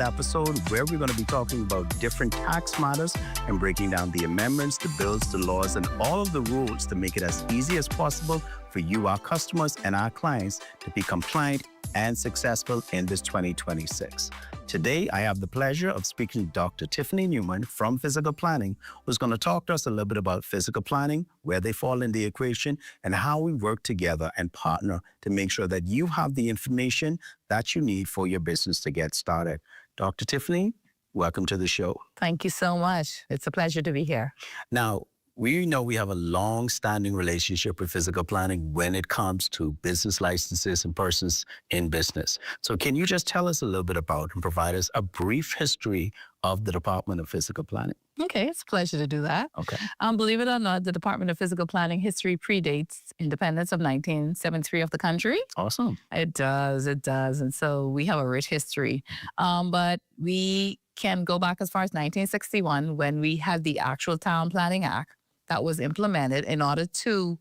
episode where we're going to be talking about different tax matters and breaking down the amendments, the bills, the laws, and all of the rules to make it as easy as possible for you, our customers, and our clients to be compliant and successful in this 2026. Today, I have the pleasure of speaking to Dr. Tiffany Newman from Physical Planning, who's going to talk to us a little bit about physical planning, where they fall in the equation, and how we work together and partner to make sure that you have the information that you need for your business to get started. Dr. Tiffany, welcome to the show. Thank you so much. It's a pleasure to be here. Now, we know we have a long-standing relationship with physical planning when it comes to business licenses and persons in business. So can you just tell us a little bit about and provide us a brief history of the Department of Physical Planning? Okay, it's a pleasure to do that. Okay. Believe it or not, the Department of Physical Planning history predates independence of 1973 of the country. Awesome. It does. And so we have a rich history. But we can go back as far as 1961 when we had the actual Town Planning Act that was implemented in order to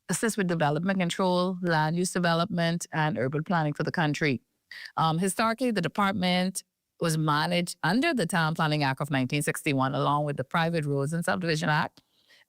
assist with development control, land use development, and urban planning for the country. Historically, the department was managed under the Town Planning Act of 1961, along with the Private Roads and Subdivision Act,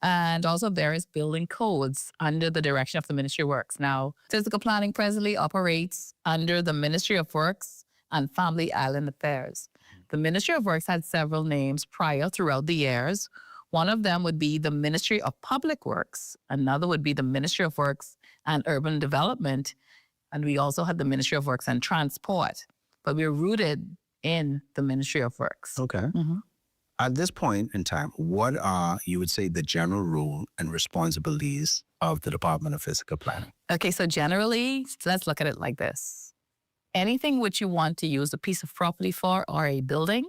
and also various building codes under the direction of the Ministry of Works. Now, physical planning presently operates under the Ministry of Works and Family Island Affairs. The Ministry of Works had several names prior throughout the years. One of them would be the Ministry of Public Works. Another would be the Ministry of Works and Urban Development. And we also had the Ministry of Works and Transport. But we're rooted in the Ministry of Works. Okay. Mm-hmm. At this point in time, what are, you would say, the general rule and responsibilities of the Department of Physical Planning? Okay, so generally, let's look at it like this. Anything which you want to use a piece of property for or a building,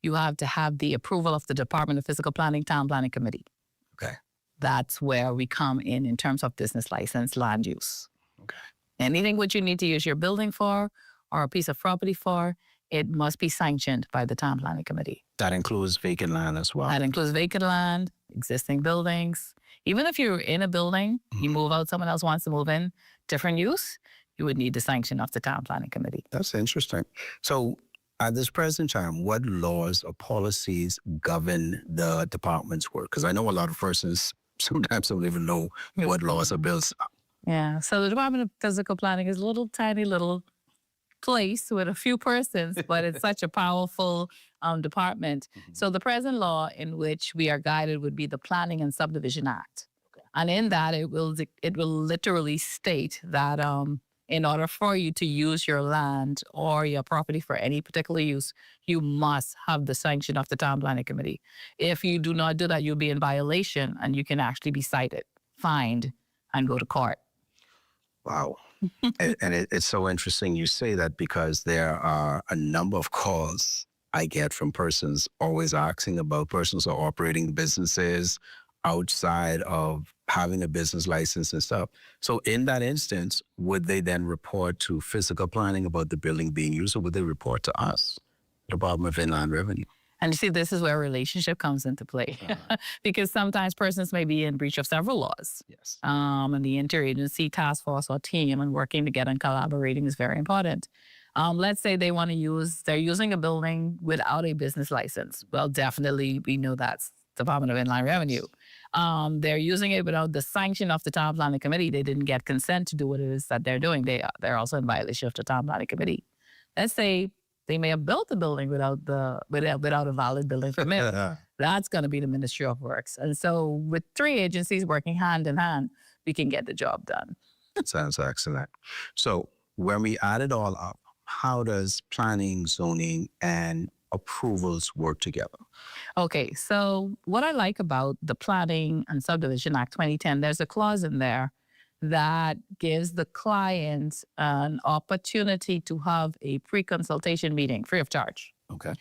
you have to have the approval of the Department of Physical Planning Town Planning Committee. Okay. That's where we come in terms of business license, land use. Okay. Anything which you need to use your building for or a piece of property for, it must be sanctioned by the Town Planning Committee. That includes vacant land as well? That includes vacant land, existing buildings. Even if you're in a building, you move out, someone else wants to move in, different use, you would need the sanction of the Town Planning Committee. That's interesting. So at this present time, what laws or policies govern the department's work? Because I know a lot of persons sometimes don't even know what laws or bills are. Yeah, so the Department of Physical Planning is a little tiny little place with a few persons, but it's such a powerful department. Mm-hmm. So the present law in which we are guided would be the Planning and Subdivision Act. Okay. And in that, it will literally state that in order for you to use your land or your property for any particular use, you must have the sanction of the Town Planning Committee. If you do not do that, you'll be in violation and you can actually be cited, fined, and go to court. Wow. And it's so interesting you say that because there are a number of calls I get from persons always asking about persons who are operating businesses outside of having a business license and stuff. So in that instance, would they then report to physical planning about the building being used, or would they report to us, Department of Inland Revenue? And you see, this is where relationship comes into play because sometimes persons may be in breach of several laws. Yes. And the interagency task force or team and working together and collaborating is very important. Let's say they're using a building without a business license. Well, definitely we know that's Department of Inland Revenue. They're using it without the sanction of the Town Planning Committee. They didn't get consent to do what it is that they're doing. They're also in violation of the Town Planning Committee. Let's say they may have built the building without a valid building permit. That's going to be the Ministry of Works. And so with three agencies working hand in hand, we can get the job done. Sounds excellent. So when we add it all up, how does planning, zoning, and approvals work together? Okay, so what I like about the Planning and Subdivision Act 2010, there's a clause in there that gives the client an opportunity to have a pre-consultation meeting free of charge. Okay.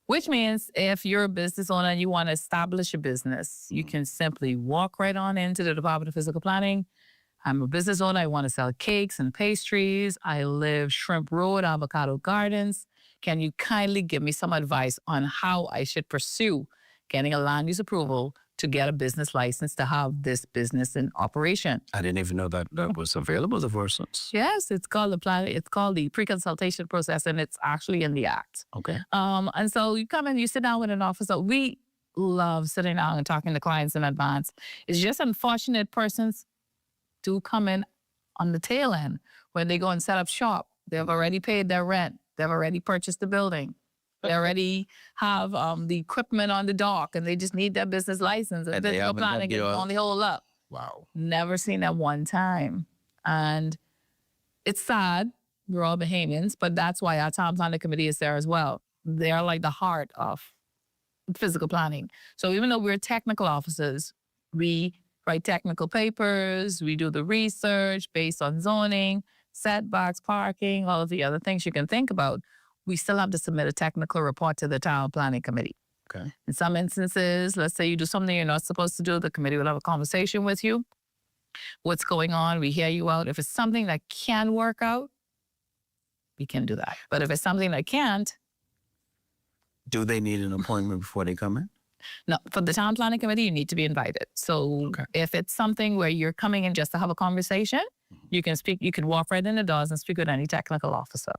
Which means if you're a business owner and you want to establish a business, you can simply walk right on into the Department of Physical Planning. I'm a business owner. I want to sell cakes and pastries. I live Shrimp Road, Avocado Gardens. Can you kindly give me some advice on how I should pursue getting a land use approval to get a business license to have this business in operation. I didn't even know that that was available to persons. Yes, it's called the plan. It's called the pre-consultation process, and it's actually in the act. Okay. And so you come in, you sit down with an officer. We love sitting down and talking to clients in advance. It's just unfortunate persons do come in on the tail end when they go and set up shop. They've already paid their rent. They've already purchased the building. They already have the equipment on the dock, and they just need their business license. And they there's no haven't plan to had get your- on the whole up. Wow. Never seen that one time. And it's sad. We're all Bahamians, but that's why our town planning committee is there as well. They're like the heart of physical planning. So even though we're technical officers, we write technical papers, we do the research based on zoning, setbacks, parking, all of the other things you can think about. We still have to submit a technical report to the town planning committee. Okay. In some instances, let's say you do something you're not supposed to do, the committee will have a conversation with you. What's going on? We hear you out. If it's something that can work out, we can do that. But if it's something that can't, Do they need an appointment before they come in? no, for the town planning committee, you need to be invited. So Okay. if it's something where you're coming in just to have a conversation, you can speak, you can walk right in the doors and speak with any technical officer.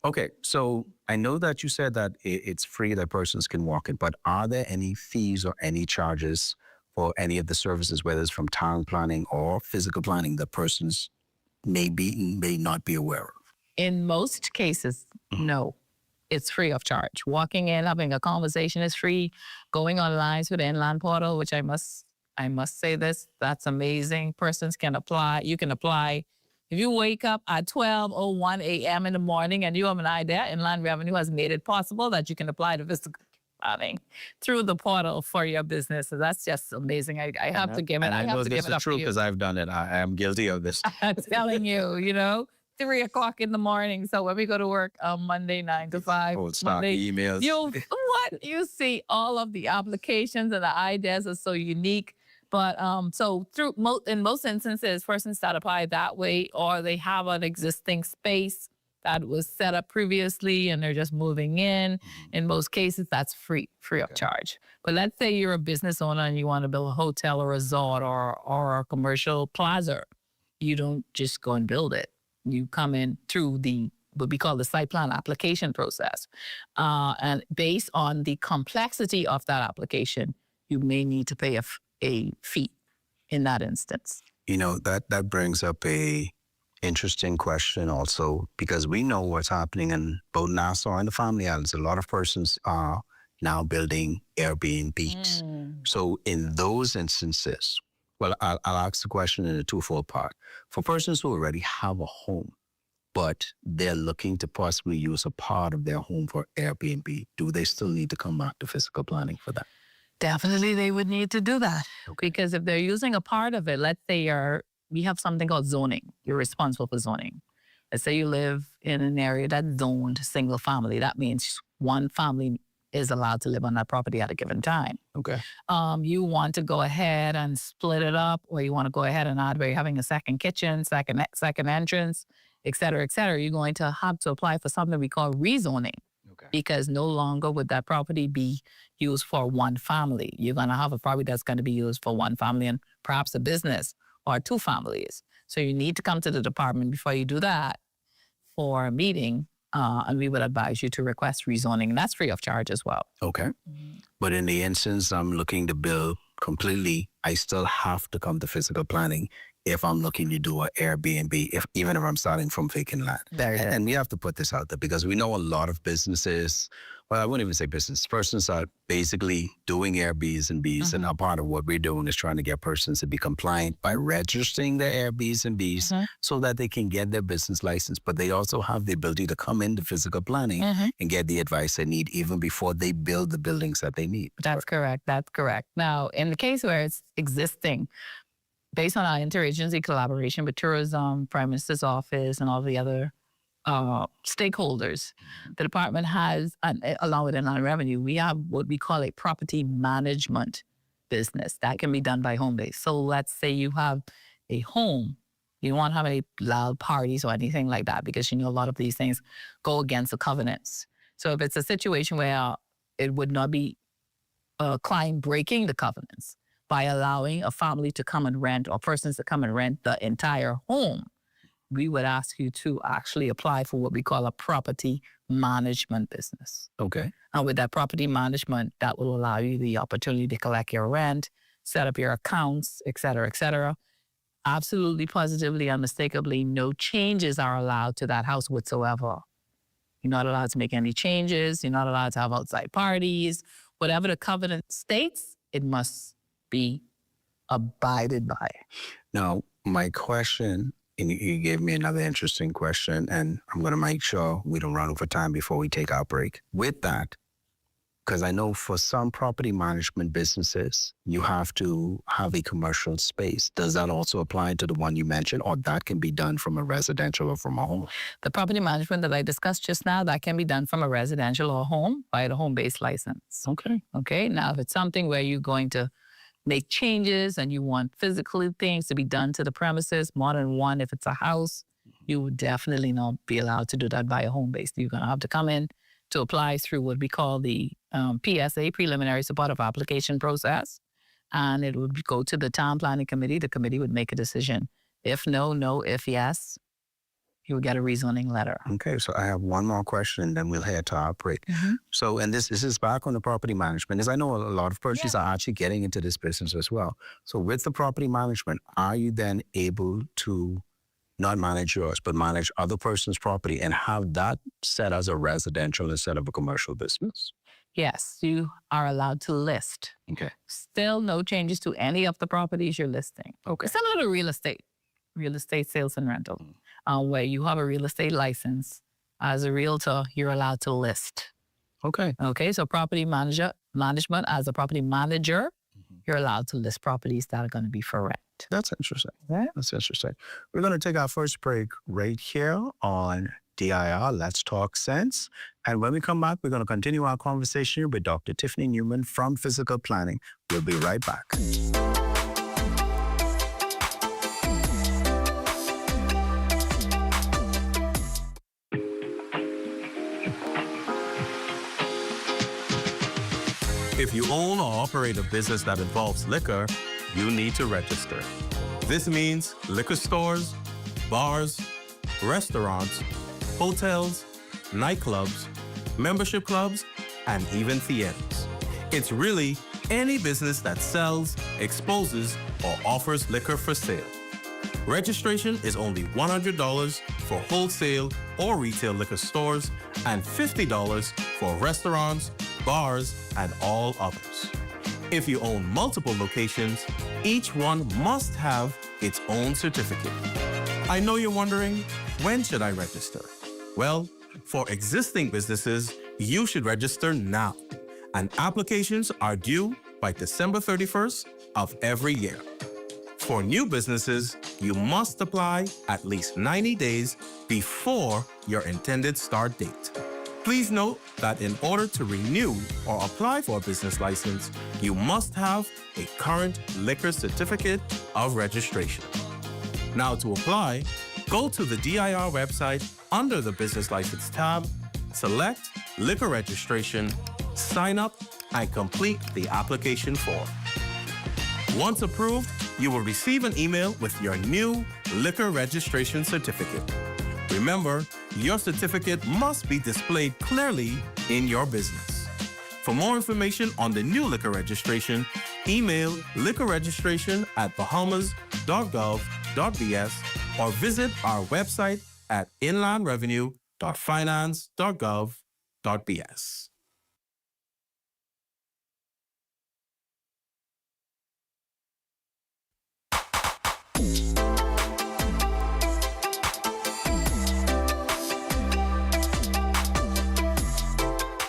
Okay, so I know that you said that it's free that persons can walk in, but are there any fees or any charges for any of the services, whether it's from town planning or physical planning, that persons may not be aware of? In most cases, no. It's free of charge. Walking in, having a conversation is free. Going online to the Inland Portal, which I must say this, that's amazing. Persons can apply. You can apply. If you wake up at 12:01 a.m. in the morning and you have an idea, Inland Revenue has made it possible that you can apply to physical planning through the portal for your business. So that's just amazing. I have to give it. And I know have to this give it is up true to you. because I've done it. I am guilty of this. I'm telling you, 3 o'clock in the morning. So when we go to work on Monday, 9 to 5, Old stock Monday, emails. you see all of the applications and the ideas are so unique. But so in most instances, persons that apply that way, or they have an existing space that was set up previously and they're just moving in. In most cases, that's free of charge. But let's say you're a business owner and you want to build a hotel or resort or a commercial plaza. You don't just go and build it. You come in through what we call the site plan application process. And based on the complexity of that application, you may need to pay a fee in that instance. That brings up a interesting question also, because we know what's happening in both Nassau and the Family Islands. A lot of persons are now building Airbnbs. So in those instances, well, I'll ask the question in a twofold part. For persons who already have a home, but they're looking to possibly use a part of their home for Airbnb, do they still need to come back to physical planning for that? Definitely they would need to do that. Because if they're using a part of it, let's say we have something called zoning. You're responsible for zoning. Let's say you live in an area that's zoned single family. That means one family is allowed to live on that property at a given time. Okay. You want to go ahead and split it up, or you want to go ahead and add where you're having a second kitchen, second entrance, et cetera, you're going to have to apply for something we call rezoning. Okay. Because no longer would that property be used for one family. You're going to have a property that's going to be used for one family and perhaps a business or two families. So you need to come to the department before you do that for a meeting, and we would advise you to request rezoning. And that's free of charge as well. Okay. But in the instance I'm looking to build completely, I still have to come to physical planning if I'm looking to do an Airbnb, even if I'm starting from vacant land. And we have to put this out there because we know a lot of businesses, well, I wouldn't even say business, persons are basically doing Airbnbs and Bs, and a part of what we're doing is trying to get persons to be compliant by registering their Airbnbs and Bs so that they can get their business license. But they also have the ability to come into physical planning and get the advice they need even before they build the buildings that they need. That's correct. Now, in the case where it's existing, based on our interagency collaboration with tourism, Prime Minister's office, and all the other stakeholders, the department has, along with Inland Revenue, we have what we call a property management business that can be done by home base. So let's say you have a home, you don't want to have any loud parties or anything like that because a lot of these things go against the covenants. So if it's a situation where it would not be a client breaking the covenants, by allowing a family to come and rent or persons to come and rent the entire home, we would ask you to actually apply for what we call a property management business. Okay. And with that property management, that will allow you the opportunity to collect your rent, set up your accounts, et cetera, et cetera. Absolutely, positively, unmistakably, no changes are allowed to that house whatsoever. You're not allowed to make any changes. You're not allowed to have outside parties. Whatever the covenant states, it must be abided by. Now, my question, and you gave me another interesting question, and I'm going to make sure we don't run over time before we take our break. With that, because I know for some property management businesses, you have to have a commercial space. Does that also apply to the one you mentioned, or that can be done from a residential or from a home? The property management that I discussed just now, that can be done from a residential or home by the home-based license. Okay. Okay. Now, if it's something where you're going to make changes and you want physical things to be done to the premises, more than one, if it's a house, you would definitely not be allowed to do that by a home-based. You're going to have to come in to apply through what we call the PSA, Preliminary Supportive Application process. And it would go to the Town Planning Committee. The committee would make a decision. If no, no. If yes, you would get a rezoning letter. Okay, so I have one more question, and then we'll head to our break. So, and this is back on the property management, as I know a lot of persons are actually getting into this business as well. So with the property management, are you then able to not manage yours, but manage other person's property and have that set as a residential instead of a commercial business? Yes, you are allowed to list. Okay. Still no changes to any of the properties you're listing. Okay. Similar to real estate sales and rental, where you have a real estate license. As a realtor, you're allowed to list. Okay. Okay, so property management, as a property manager, you're allowed to list properties that are going to be for rent. That's interesting. Okay. That's interesting. We're going to take our first break right here on DIR, Let's Talk Sense. And when we come back, we're going to continue our conversation with Dr. Tiffany Newman from Physical Planning. We'll be right back. If you own or operate a business that involves liquor, you need to register. This means liquor stores, bars, restaurants, hotels, nightclubs, membership clubs, and even theaters. It's really any business that sells, exposes, or offers liquor for sale. Registration is only $100 for wholesale or retail liquor stores and $50 for restaurants, bars, and all others. If you own multiple locations, each one must have its own certificate. I know you're wondering, when should I register? Well, for existing businesses, you should register now, and applications are due by December 31st of every year. For new businesses, you must apply at least 90 days before your intended start date. Please note that in order to renew or apply for a business license, you must have a current liquor certificate of registration. Now to apply, go to the DIR website under the Business License tab, select Liquor Registration, sign up, and complete the application form. Once approved, you will receive an email with your new liquor registration certificate. Remember, your certificate must be displayed clearly in your business. For more information on the new liquor registration, email liquorregistration@bahamas.gov.bs or visit our website at inlandrevenue.finance.gov.bs.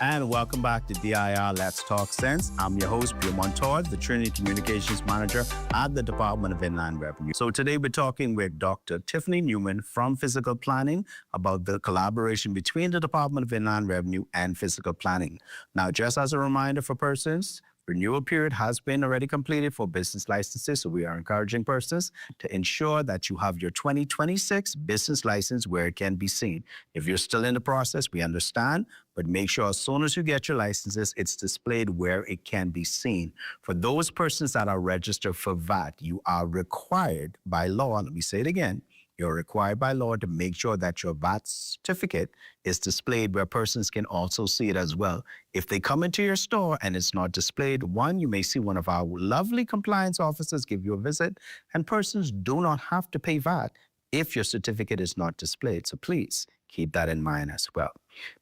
And welcome back to DIR Let's Talk Sense. I'm your host, Pierre Montour, the Trinity Communications Manager at the Department of Inland Revenue. So today we're talking with Dr. Tiffany Newman from Physical Planning about the collaboration between the Department of Inland Revenue and Physical Planning. Now, just as a reminder for persons, Renewal period has been already completed for business licenses, so we are encouraging persons to ensure that you have your 2026 business license where it can be seen. If you're still in the process, we understand, but make sure as soon as you get your licenses, it's displayed where it can be seen. For those persons that are registered for VAT, you are required by law, let me say it again, you're required by law to make sure that your VAT certificate is displayed where persons can also see it as well. If they come into your store and it's not displayed, one, you may see one of our lovely compliance officers give you a visit, and persons do not have to pay VAT if your certificate is not displayed. So please keep that in mind as well.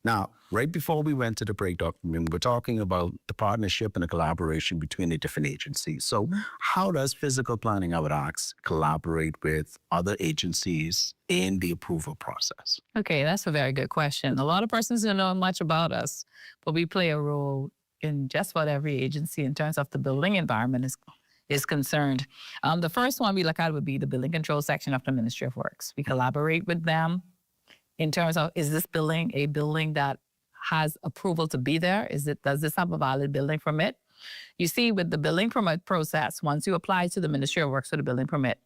Now, right before we went to the break, Dr. Ming, we're talking about the partnership and the collaboration between the different agencies. So how does physical planning, I would ask, collaborate with other agencies in the approval process? Okay, that's a very good question. A lot of persons don't know much about us, but we play a role in just about every agency in terms of the building environment is concerned. The first one we look at would be the building control section of the Ministry of Works. We collaborate with them in terms of, is this building a building that has approval to be there? Does this have a valid building permit? You see, with the building permit process, once you apply to the Ministry of Works for the building permit,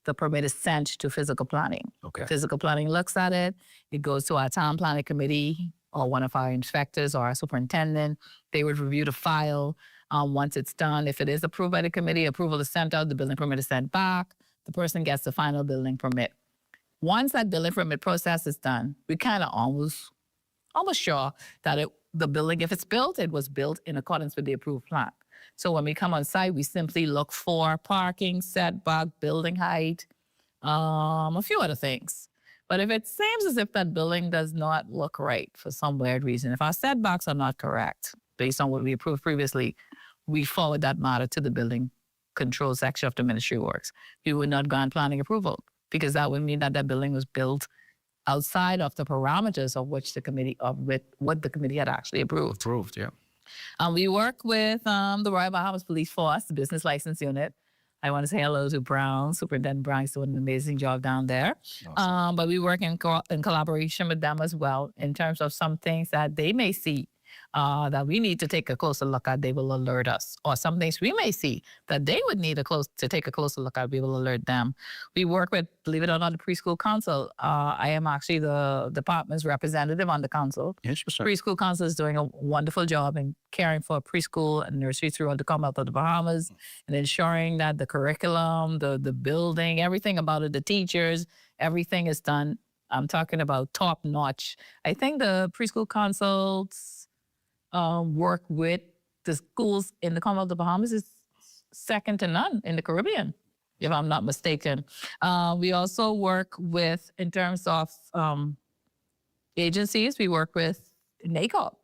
the permit is sent to physical planning. Okay. Physical planning looks at it. It goes to our town planning committee or one of our inspectors or our superintendent. They would review the file. Once it's done, if it is approved by the committee, approval is sent out, the building permit is sent back. The person gets the final building permit. Once that building permit process is done, we kind of almost sure that the building, if it's built, it was built in accordance with the approved plan. So when we come on site, we simply look for parking, setback, building height, a few other things. But if it seems as if that building does not look right for some weird reason, if our setbacks are not correct based on what we approved previously, we forward that matter to the building control section of the Ministry of Works. We would not grant planning approval, because that would mean that that building was built outside of the parameters of which the committee, with what the committee had actually approved. Approved, yeah. We work with the Royal Bahamas Police Force, the business license unit. I want to say hello to Brown. Superintendent Brown's doing an amazing job down there. Awesome. But we work in collaboration with them as well in terms of some things that they may see that we need to take a closer look at. They will alert us. Or some things we may see that they would need to take a closer look at. We will alert them. We work with, believe it or not, the preschool council. I am actually the department's representative on the council. Interesting. Preschool council is doing a wonderful job in caring for preschool and nursery throughout the Commonwealth of the Bahamas and ensuring that the curriculum, the building, everything about it, the teachers, everything is done. I'm talking about top notch. I think the preschool councils work with the schools in the Commonwealth of the Bahamas is second to none in the Caribbean, if I'm not mistaken. We also work with, in terms of agencies, we work with NACOP.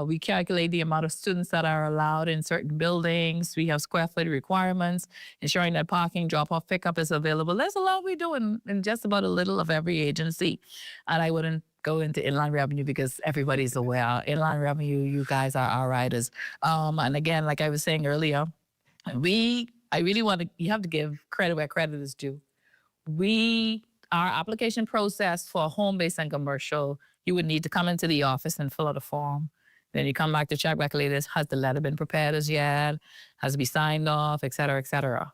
We calculate the amount of students that are allowed in certain buildings. We have square foot requirements, ensuring that parking, drop-off, pickup is available. There's a lot we do in just about a little of every agency. And I wouldn't go into Inland Revenue because everybody's aware. Inland Revenue, you guys are our riders. And again, like I was saying earlier, you have to give credit where credit is due. Our application process for home-based and commercial, you would need to come into the office and fill out a form. Then you come back to check back later, has the letter been prepared as yet? Has to be signed off, et cetera, et cetera.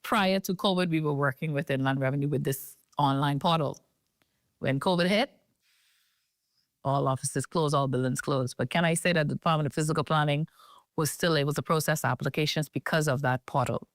Prior to COVID, we were working with Inland Revenue with this online portal. When COVID hit, all offices closed, all buildings closed. But can I say that the Department of Physical Planning was still able to process applications because of that portal?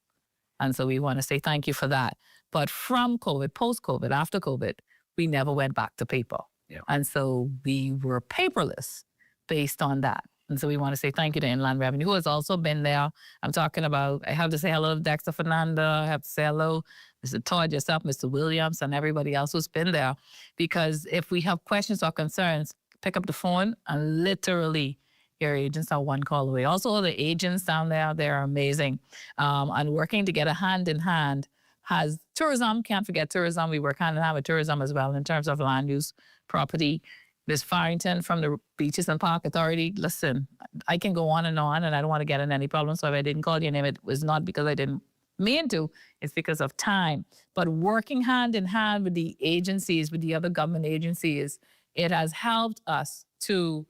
And so we want to say thank you for that. But from COVID, post-COVID, after COVID, we never went back to paper. Yeah. And so we were paperless based on that. And so we want to say thank you to Inland Revenue, who has also been there. I'm talking about, I have to say hello to Dexter Fernanda. I have to say hello, Mr. Todd, yourself, Mr. Williams, and everybody else who's been there. Because if we have questions or concerns, pick up the phone and literally your agents are one call away. Also, the agents down there, they're amazing. And working together hand in hand has tourism. Can't forget tourism. We work hand in hand with tourism as well in terms of land use, property. Ms. Farrington from the Beaches and Park Authority. Listen, I can go on, and I don't want to get in any problems. So if I didn't call your name, it was not because I didn't mean to. It's because of time. But working hand in hand with the agencies, with the other government agencies, it has helped us to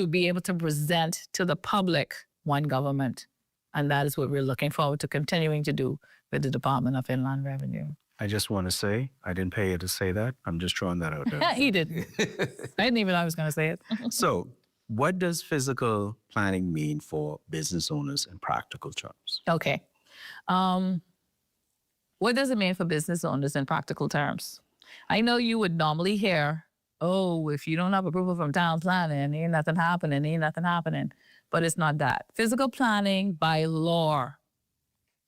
be able to present to the public one government. And that is what we're looking forward to continuing to do with the Department of Inland Revenue. I just want to say, I didn't pay you to say that. I'm just throwing that out there. He did. I didn't even know I was going to say it. So, what does physical planning mean for business owners in practical terms? Okay. What does it mean for business owners in practical terms? I know you would normally hear, oh, if you don't have approval from town planning, ain't nothing happening. But it's not that. Physical planning by law,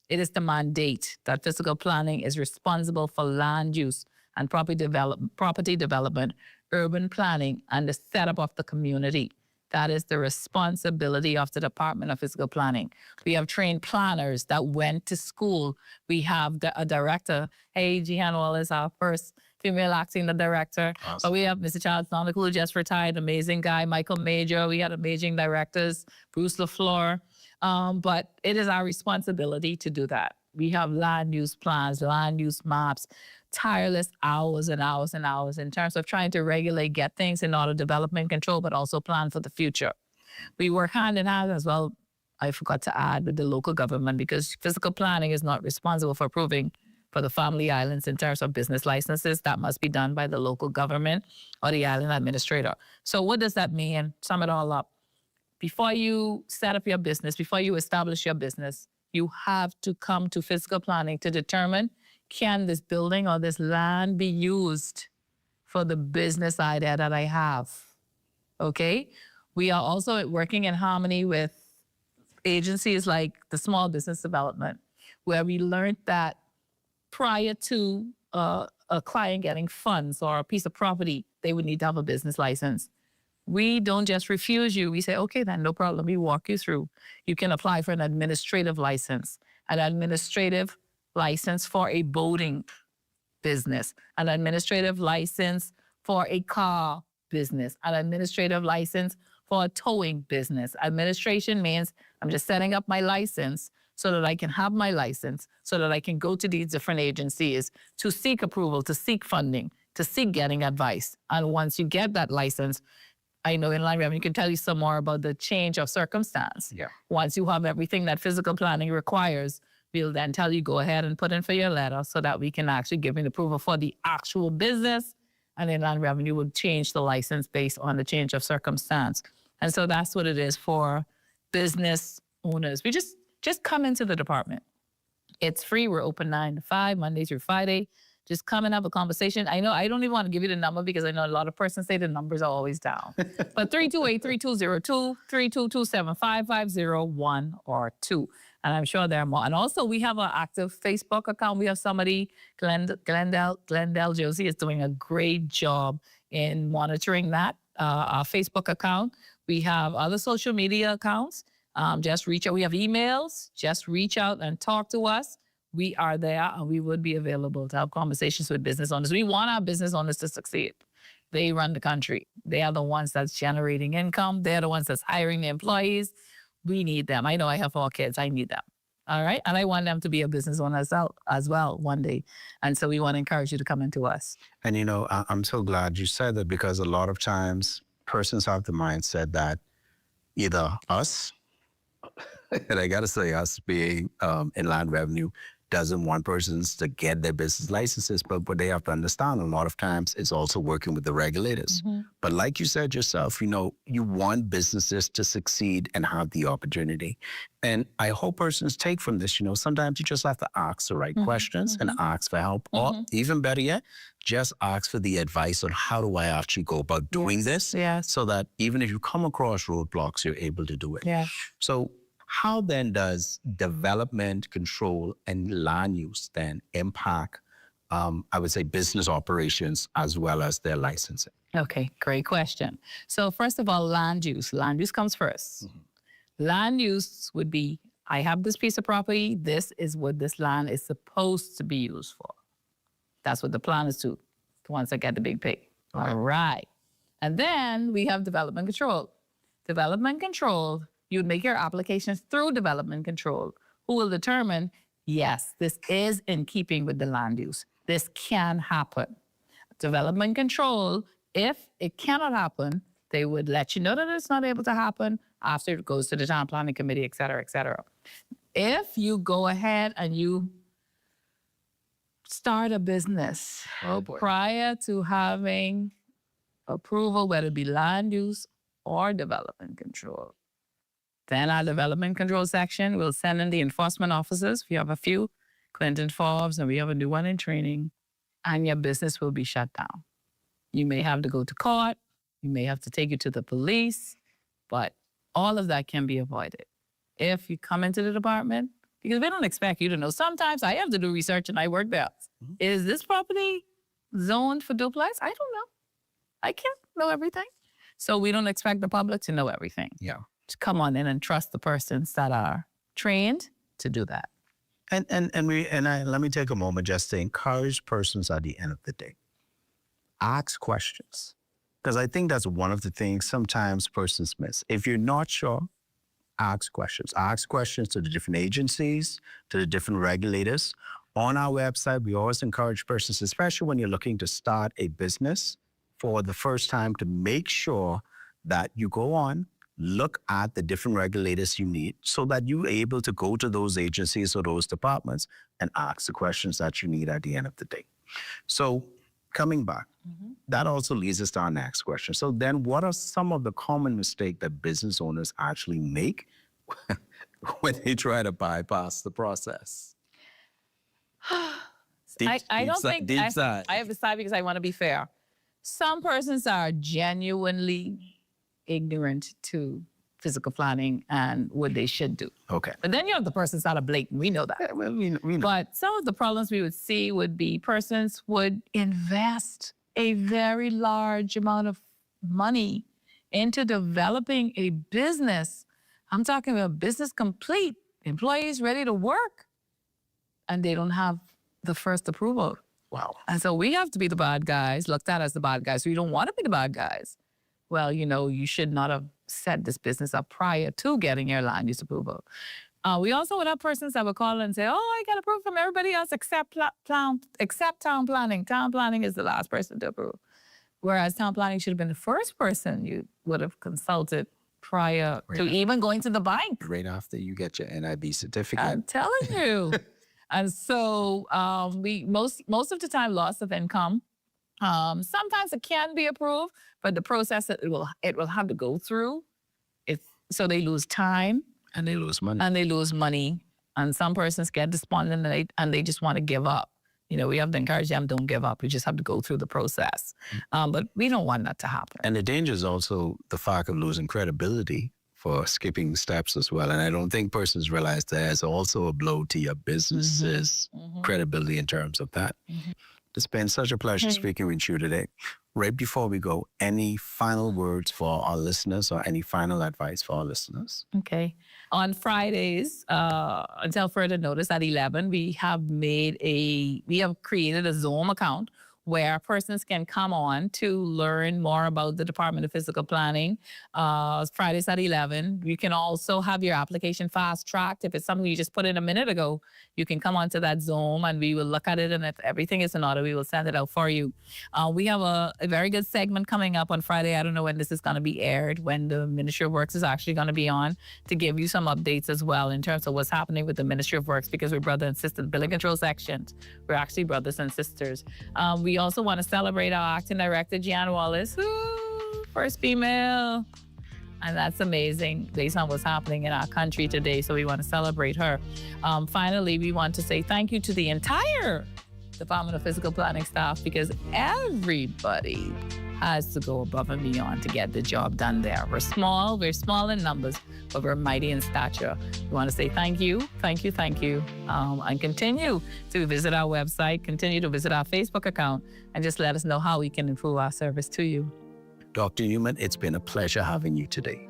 it is the mandate that physical planning is responsible for land use and property development, urban planning, and the setup of the community. That is the responsibility of the Department of Physical Planning. We have trained planners that went to school. We have a director. Hey, Jehan Wallace, our first female acting director. Awesome. But we have Mr. Charles Sonic, who just retired, amazing guy. Michael Major, we had amazing directors. Bruce LaFleur. But it is our responsibility to do that. We have land use plans, land use maps, tireless hours and hours and hours in terms of trying to regulate, get things in order, development control, but also plan for the future. We work hand in hand as well, I forgot to add, with the local government, because physical planning is not responsible for approving for the family islands in terms of business licenses. That must be done by the local government or the island administrator. So what does that mean? Sum it all up. Before you set up your business, before you establish your business, you have to come to physical planning to determine, can this building or this land be used for the business idea that I have? Okay? We are also working in harmony with agencies like the Small Business Development, where we learned that prior to a client getting funds or a piece of property, they would need to have a business license. We don't just refuse you. We say, okay, then no problem. We walk you through. You can apply for an administrative license, for a boating business, an administrative license for a car business, an administrative license for a towing business. Administration means I'm just setting up my license so that I can have my license, so that I can go to these different agencies to seek approval, to seek funding, to seek getting advice. And once you get that license, I know Inland Revenue can tell you some more about the change of circumstance. Yeah. Once you have everything that physical planning requires, we'll then tell you go ahead and put in for your letter so that we can actually give you the approval for the actual business, and Inland Revenue will change the license based on the change of circumstance. And so that's what it is for business owners. We just come into the department. It's free. We're open 9 to 5, Monday through Friday. Just come and have a conversation. I know I don't even want to give you the number because I know a lot of persons say the numbers are always down. But 328-3202, 322-755-501 or 2. And I'm sure there are more. And also we have an active Facebook account. We have somebody, Glendale Josie is doing a great job in monitoring that, our Facebook account. We have other social media accounts. Just reach out. We have emails. Just reach out and talk to us. We are there and we would be available to have conversations with business owners. We want our business owners to succeed. They run the country. They are the ones that's generating income. They're the ones that's hiring the employees. We need them. I know I have 4 kids. I need them. All right. And I want them to be a business owner as well one day. And so we want to encourage you to come into us. And, you know, I'm so glad you said that, because a lot of times persons have the mindset that either us, and I got to say us being Inland Revenue, doesn't want persons to get their business licenses, but what they have to understand a lot of times is also working with the regulators. Mm-hmm. But like you said yourself, you know, you want businesses to succeed and have the opportunity. And I hope persons take from this, you know, sometimes you just have to ask the right questions and ask for help, or even better yet, just ask for the advice on how do I actually go about doing this, so that even if you come across roadblocks, you're able to do it. Yeah. So how then does development control and land use then impact, I would say, business operations as well as their licensing? Okay, great question. So first of all, land use. Land use comes first. Land use would be, I have this piece of property. This is what this land is supposed to be used for. That's what the plan is to, the ones that get the big pay. Okay. All right. And then we have development control. Development control, you would make your applications through development control, who will determine, yes, this is in keeping with the land use. This can happen. Development control, if it cannot happen, They would let you know that it's not able to happen after it goes to the town planning committee, et cetera, et cetera. If you go ahead and you start a business prior to having approval, whether it be land use or development control, then our development control section will send in the enforcement officers. We have a few, Clinton Forbes, and we have a new one in training, and your business will be shut down. You may have to go to court. You may have to take it to the police, but all of that can be avoided if you come into the department, because we don't expect you to know. Sometimes I have to do research and I work there. Is this property zoned for duplex? I don't know. I can't know everything. So we don't expect the public to know everything. Yeah. To come on in and trust the persons that are trained to do that. And let me take a moment just to encourage persons at the end of the day. Ask questions. Because I think that's one of the things sometimes persons miss. If you're not sure, ask questions. Ask questions to the different agencies, to the different regulators. On our website, we always encourage persons, especially when you're looking to start a business for the first time, to make sure that you go on, look at the different regulators you need so that you're able to go to those agencies or those departments and ask the questions that you need at the end of the day. So coming back, that also leads us to our next question. So then what are some of the common mistakes that business owners actually make when they try to bypass the process? I don't think deep side. I have to side because I want to be fair. Some persons are genuinely ignorant to physical planning and what they should do. Okay. But then you have the persons that are blatant. We know that. Yeah, well, we know. But some of the problems we would see would be persons would invest a very large amount of money into developing a business. I'm talking about business complete, employees ready to work, and they don't have the first approval. Wow. And so we have to be the bad guys, looked at as the bad guys. We don't want to be the bad guys. Well, you know, you should not have set this business up prior to getting your land use approval. We also would have persons that would call and say, oh, I got approved from everybody else except town planning. Town planning is the last person to approve. Whereas town planning should have been the first person you would have consulted prior to even going to the bank. Right after you get your NIB certificate. I'm telling you. And so we most of the time, loss of income. Sometimes it can be approved, but the process that it will have to go through, so they lose time. And they lose money. And they lose money. And some persons get despondent and they just want to give up. You know, we have to encourage them, don't give up. You just have to go through the process. But we don't want that to happen. And the danger is also the fact of losing credibility for skipping steps as well. And I don't think persons realize there's also a blow to your business's credibility in terms of that. It's been such a pleasure speaking with you today. Right before we go, any final words for our listeners or any final advice for our listeners? Okay. On Fridays, until further notice at 11, we have created a Zoom account where persons can come on to learn more about the Department of Physical Planning. Fridays at 11. You can also have your application fast-tracked. If it's something you just put in a minute ago, you can come onto that Zoom and we will look at it, and if everything is in order, we will send it out for you. We have a very good segment coming up on Friday. I don't know when this is going to be aired, when the Ministry of Works is actually going to be on, to give you some updates as well in terms of what's happening with the Ministry of Works, because we're brother and sister. Building control sections, we're actually brothers and sisters. We also want to celebrate our acting director, Jeanne Wallace, first female. And that's amazing based on what's happening in our country today. So we want to celebrate her. Finally, we want to say thank you to the entire Department of Physical Planning staff, because everybody has to go above and beyond to get the job done there. We're small in numbers, but we're mighty in stature. We want to say thank you, and continue to visit our website, continue to visit our Facebook account, and just let us know how we can improve our service to you. Dr. Newman, it's been a pleasure having you today.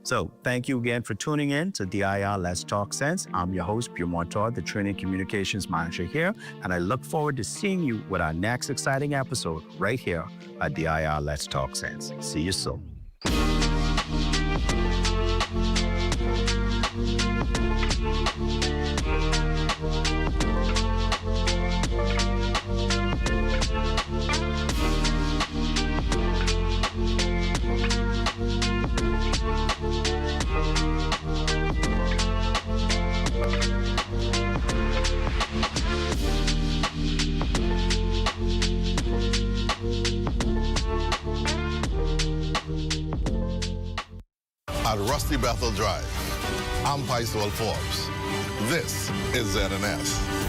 So thank you again for tuning in to DIR Let's Talk Sense. I'm your host, Pierre Montour, the Training Communications Manager here, and I look forward to seeing you with our next exciting episode right here at DIR Let's Talk Sense. See you soon. at Rusty Bethel Drive. I'm Paisol Forbes. This is ZNS.